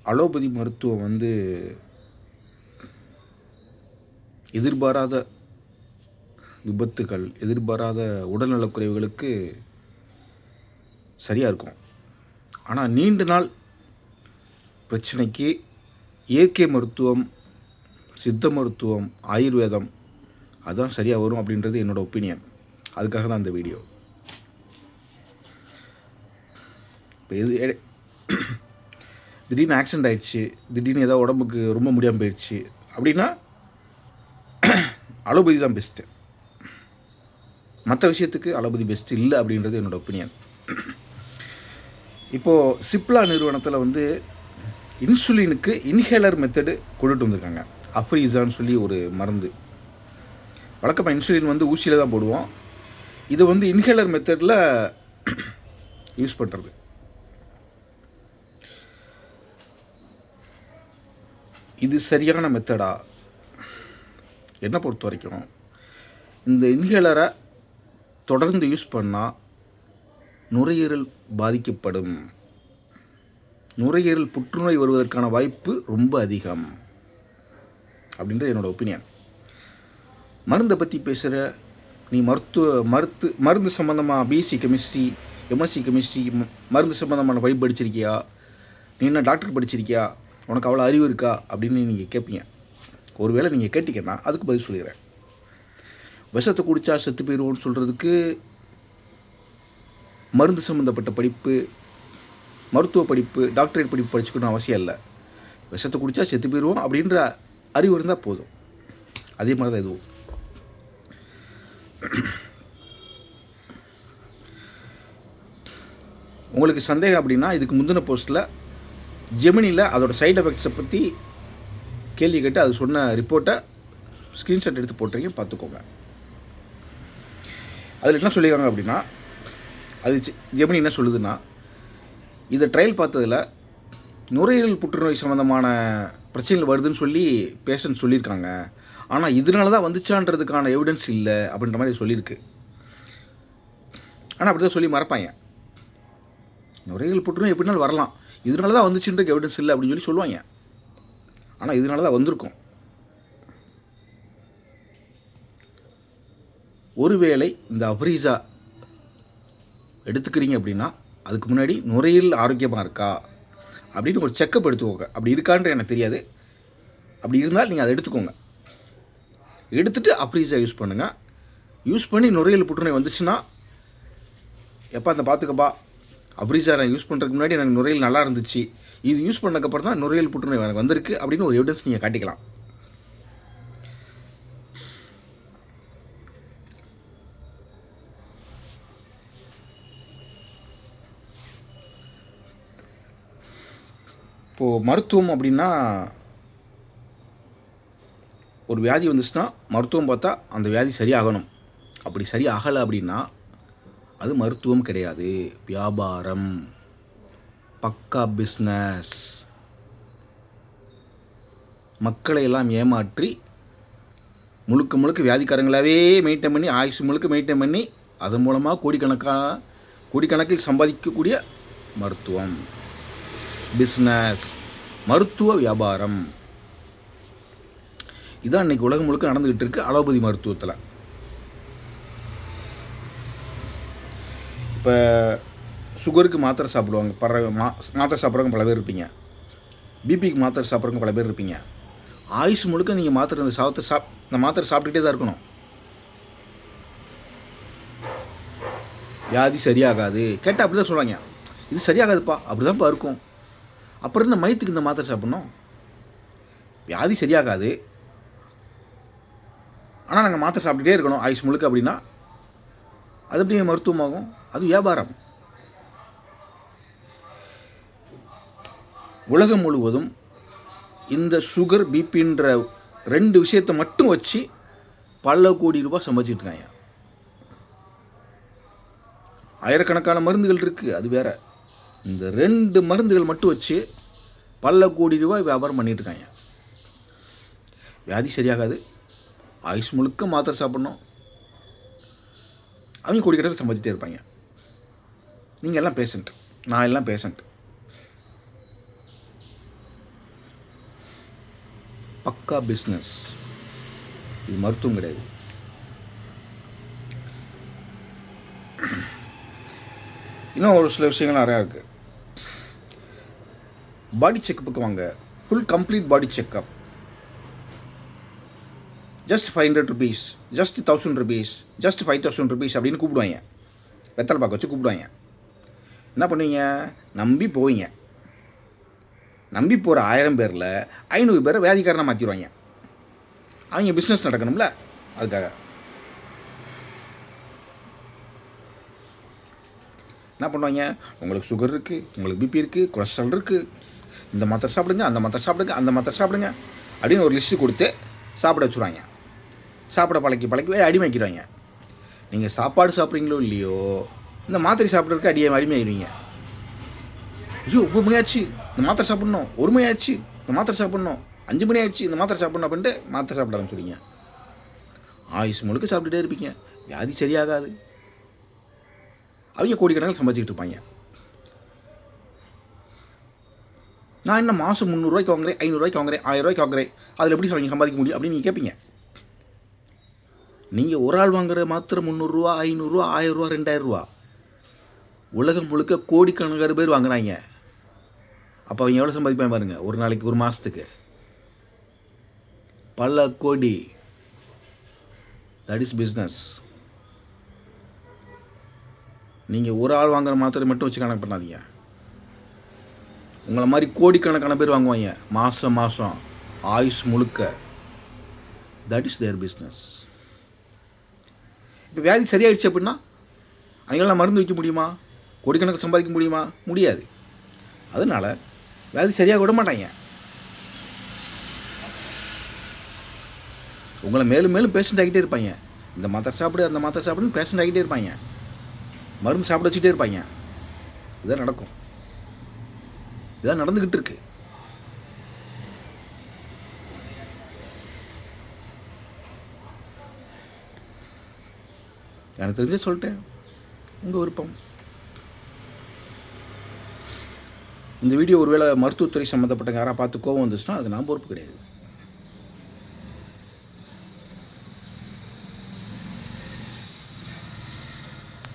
Allopathy மருத்துவம் எதிர்பாராத விபத்துகள், எதிர்பாராத உடல்நலக்குறைவுகளுக்கு சரியாக இருக்கும். ஆனால் நீண்ட நாள் பிரச்சனைக்கு இயற்கை மருத்துவம், சித்த மருத்துவம், ஆயுர்வேதம் அதுதான் சரியாக வரும் அப்படின்றது என்னோடய ஒப்பீனியன். அதுக்காக தான் இந்த வீடியோ. இப்போ திடீர்னு ஆக்சிடெண்ட் ஆகிடுச்சு, திடீர்னு ஏதாவது உடம்புக்கு ரொம்ப முடியாமல் போயிடுச்சு அப்படின்னா அலோபதி தான் பெஸ்ட்டு. மற்ற விஷயத்துக்கு அலோபதி பெஸ்ட்டு இல்லை அப்படின்றது என்னோடய ஒப்பீனியன். இப்போது சிப்லா நிறுவனத்தில் இன்சுலினுக்கு இன்ஹேலர் மெத்தடு கொண்டுட்டு வந்திருக்காங்க. அஃப்ரீசான்னு சொல்லி ஒரு மருந்து. வழக்கமாக இன்சுலின் ஊசியில் தான் போடுவோம். இது இன்ஹேலர் மெத்தடில் யூஸ் பண்ணுறது. இது சரியான மெத்தடா? என்னை பொறுத்த வரைக்கும் இந்த இன்ஹேலரை தொடர்ந்து யூஸ் பண்ணால் நுரையீரல் பாதிக்கப்படும். நுரையீரல் புற்றுநோய் வருவதற்கான வாய்ப்பு ரொம்ப அதிகம் அப்படின்றது என்னோடய ஒப்பீனியன். மருந்தை பற்றி பேசுகிற நீ மருந்து சம்மந்தமாக பிஎஸ்சி கெமிஸ்ட்ரி, எம்எஸ்சி கெமிஸ்ட்ரி, மருந்து சம்மந்தமான படிப்பு படிச்சிருக்கியா, நீ என்ன டாக்டர் படிச்சிருக்கியா, உனக்கு அவ்வளோ அறிவு இருக்கா அப்படின்னு நீங்கள் கேட்பீங்க. ஒருவேளை நீங்கள் கேட்டிங்கன்னா அதுக்கு பதில் சொல்லிடுறேன். விஷத்தை குடித்தா செத்து போயிடுவோன்னு சொல்கிறதுக்கு மருந்து சம்மந்தப்பட்ட படிப்பு, மருத்துவ படிப்பு, டாக்டரேட் படிப்பு படிச்சுக்கணும் அவசியம் இல்லை. விஷத்தை குடித்தா செத்து போயிடுவோம் அப்படின்ற அறிவு இருந்தால் போதும். அதே மாதிரி தான் இதுவும். உங்களுக்கு சந்தேகம் அப்படின்னா இதுக்கு முந்தின போஸ்ட்டில் ஜெமினியில் அதோட சைடு எஃபெக்ட்ஸை பற்றி கேள்வி கேட்டு அது சொன்ன ரிப்போர்ட்டை ஸ்க்ரீன்ஷாட் எடுத்து போட்டிருக்கீங்க, பார்த்துக்கோங்க. அதில் என்ன சொல்லியிருக்காங்க அப்படின்னா, அது ஜெமினி என்ன சொல்லுதுன்னா, இதை ட்ரையல் பார்த்ததில் நுரையீரல் புற்றுநோய் சம்மந்தமான பிரச்சனைகள் வருதுன்னு சொல்லி பேஷண்ட் சொல்லியிருக்காங்க. ஆனால் இதனால தான் வந்துச்சான்றதுக்கான எவிடன்ஸ் இல்லை அப்படின்ற மாதிரி சொல்லியிருக்கு. ஆனால் அப்படி தான் சொல்லி மறப்பாங்க. நுரையீரல் புற்றுநோய் எப்படினாலும் வரலாம், இதனால தான் வந்துச்சுன்றதுக்கு எவிடன்ஸ் இல்லை அப்படின்னு சொல்லுவாங்க. ஆனால் இதனால தான் வந்திருக்கும். ஒருவேளை இந்த அப்ரீசா எடுத்துக்கிறீங்க அப்படின்னா அதுக்கு முன்னாடி நுரையீரல் ஆரோக்கியமாக இருக்கா அப்படின்னு ஒரு செக்கப் எடுத்துக்கோங்க. அப்படி இருக்கான்ற எனக்கு தெரியாது. அப்படி இருந்தால் நீங்கள் அதை எடுத்துக்கோங்க. எடுத்துகிட்டு அப்ரீசா யூஸ் பண்ணுங்கள். யூஸ் பண்ணி நுரையீரல் புற்றுநோய் வந்துச்சுன்னா, எப்போ அதை பார்த்துக்கப்பா, அப்ரீசா நான் யூஸ் பண்ணுறதுக்கு முன்னாடி எனக்கு நுரையீரல் நல்லா இருந்துச்சு, இது யூஸ் பண்ணக்கப்புறம் தான் நுரையீரல் புற்றுநோய் எனக்கு வந்திருக்கு அப்படின்னு ஒரு எவிடன்ஸ் நீங்கள் காட்டிக்கலாம். இப்போது மருத்துவம் அப்படின்னா, ஒரு வியாதி வந்துச்சுன்னா மருத்துவம் பார்த்தா அந்த வியாதி சரியாகணும். அப்படி சரியாகலை அப்படின்னா அது மருத்துவம் கிடையாது, வியாபாரம், பக்கா பிஸ்னஸ். மக்களை எல்லாம் ஏமாற்றி முழுக்க வியாதிக்காரங்களாகவே மெயின்டைன் பண்ணி, ஆயுசு முழுக்க மெயின்டைன் பண்ணி, அதன் மூலமாக கோடிக்கணக்கில் சம்பாதிக்கக்கூடிய மருத்துவம், பிஸ்னஸ், மருத்துவ வியாபாரம். இதான் இன்றைக்கி உலகம் முழுக்க நடந்துக்கிட்டு இருக்குது அலோபதி மருத்துவத்தில். இப்போ சுகருக்கு மாத்திரை சாப்பிடுவாங்க, மாத்திரை சாப்பிட்றவங்க பல பேர் இருப்பீங்க. பிபிக்கு மாத்திரை சாப்பிட்றவங்க பல பேர் இருப்பீங்க. ஆயுசு முழுக்க நீங்கள் இந்த மாத்திரை சாப்பிட்டுக்கிட்டே தான் இருக்கணும். வியாதி சரியாகாது கேட்டால் அப்படி தான் சொல்கிறாங்க. இது சரியாகாதுப்பா, அப்படி தான்ப்பா இருக்கும். அப்புறம் இந்த மயத்துக்கு இந்த மாத்திரை சாப்பிட்ணும். வியாதி சரியாகாது, ஆனால் நாங்கள் மாத்திரை சாப்பிட்டுட்டே இருக்கணும் ஆயுசு முழுக்க அப்படின்னா அது எப்படி மருத்துவமாகும்? அது வியாபாரம். உலகம் முழுவதும் இந்த சுகர், பிபின்ற 2 விஷயத்தை மட்டும் வச்சு பல கோடி ரூபாய் சம்பாதிச்சிட்டு இருக்காங்க. ஆயிரக்கணக்கான மருந்துகள் இருக்குது, அது வேற. இந்த 2 மருந்துகள் மட்டும் வச்சு பல கோடி ரூபாய் வியாபாரம் பண்ணிட்டு இருக்காங்க. வியாதி சரியாகாது, ஆயுஷ் முழுக்க மாத்திரை சாப்பிட்ணும், அவங்க கோடிக்கணக்கில் சம்பாதிச்சிட்டே இருப்பாங்க. நீங்கள் எல்லாம் பேஷண்ட், நான் எல்லாம் பேஷண்ட். பக்கா பிஸ்னஸ். இது மருத்துவம் கிடையாது. இன்னும் ஒரு சில விஷயங்கள் நிறையா இருக்குது. பாடி செக்கப்புக்கு வாங்க, full complete body checkup. Just 500 rupees, just 1000 rupees, just 5000 rupees அப்படின்னு கூப்பிடுவாங்க. வெத்தலை பாக்க வச்சு கூப்பிடுவாங்க. என்ன பண்ணுவீங்க? நம்பி போவீங்க. நம்பி போகிற 1000 பேரில் 500 பேரை வியாதிக்காரனை மாற்றிடுவாங்க. அவங்க பிஸ்னஸ் நடக்கணும்ல, அதுக்காக. என்ன பண்ணுவாங்க? உங்களுக்கு சுகர் இருக்குது, உங்களுக்கு பிபி இருக்குது, கொலஸ்ட்ரால் இருக்குது, இந்த மாத்திரை சாப்பிடுங்க, அந்த மாத்திரை சாப்பிடுங்க, அந்த மாத்திரை சாப்பிடுங்க அப்படின்னு ஒரு லிஸ்ட்டு கொடுத்து சாப்பிட வச்சுருவாங்க. சாப்பிட பழக்கி அடிமைக்கிறாங்க. நீங்கள் சாப்பாடு சாப்பிட்றீங்களோ இல்லையோ, இந்த மாத்திரை சாப்பிட்றதுக்கு அடிமையாயிருவீங்க. ஐயோ 9 மணி ஆச்சு, இந்த மாத்திரை சாப்பிட்ணும். 1 மணி ஆச்சு, இந்த மாத்திரை சாப்பிட்ணும். 5 மணி ஆயிடுச்சு, இந்த மாத்திரை சாப்பிட்ணும் அப்படின்ட்டு மாத்திரை சாப்பிட ஆரம்பிச்சுடுவீங்க. ஆயுஸ் முழுக்க சாப்பிட்டுட்டே இருப்பீங்க. வியாதி சரியாகாது. அவங்க கோடிக்கணக்கில் சம்பாதிச்சிக்கிட்டு இருப்பாங்க. நான் என்ன மாதம் 300 ரூபாய்க்கு வாங்குறேன், 500 ரூபாய்க்கு வாங்குறேன், 1000 ரூபாய்க்கு வாங்குறேன், அதில் எப்படி அவங்க சம்பாதிக்க முடியும் அப்படின்னு நீங்கள் கேட்பீங்க. நீங்கள் ஒரு ஆள் வாங்குற மாத்திரை 300 ரூபா, 500 ரூபா, 1000 ரூபா, 2000 ரூபா. உலகம் முழுக்க கோடிக்கணக்கான பேர் வாங்குறாங்க. அப்போ அவங்க எவ்வளோ சம்பாதிப்பாங்க பாருங்க, ஒரு நாளைக்கு, ஒரு மாதத்துக்கு பல கோடி. That is business. நீங்கள் ஒரு ஆள் வாங்குற மாத்திரை மட்டும் வச்சு கணக்கு பண்ணாதீங்க. உங்களை மாதிரி கோடிக்கணக்கான பேர் வாங்குவாங்க மாதம் ஆயுஷ் முழுக்க. That is their business. இப்போ வியாதி சரியாயிடுச்சு அப்படின்னா அவங்களாம் மருந்து வைக்க முடியுமா? கோடிக்கணக்கு சம்பாதிக்க முடியுமா? முடியாது. அதனால் வியாதி சரியாக விட மாட்டாங்க. உங்களை மேலும் மேலும் பேஷண்ட் ஆகிட்டே இருப்பாங்க. இந்த மாத்திரை சாப்பிடு, அந்த மாத்திரை சாப்பிடுன்னு பேஷண்ட் ஆகிட்டே இருப்பாங்க. மருந்து சாப்பிட வச்சுட்டே இருப்பாங்க. இதுதான் நடக்கும். இதான் நடந்துக்கிட்டு இருக்கு. எனக்கு தெரிஞ்சே சொல்லிட்டேன். உங்கள் விருப்பம். இந்த வீடியோ ஒருவேளை மருத்துவத்துறை சம்மந்தப்பட்ட யாராவது பார்த்து கோவம் வந்துச்சுன்னா அது நான் பொறுப்பு கிடையாது.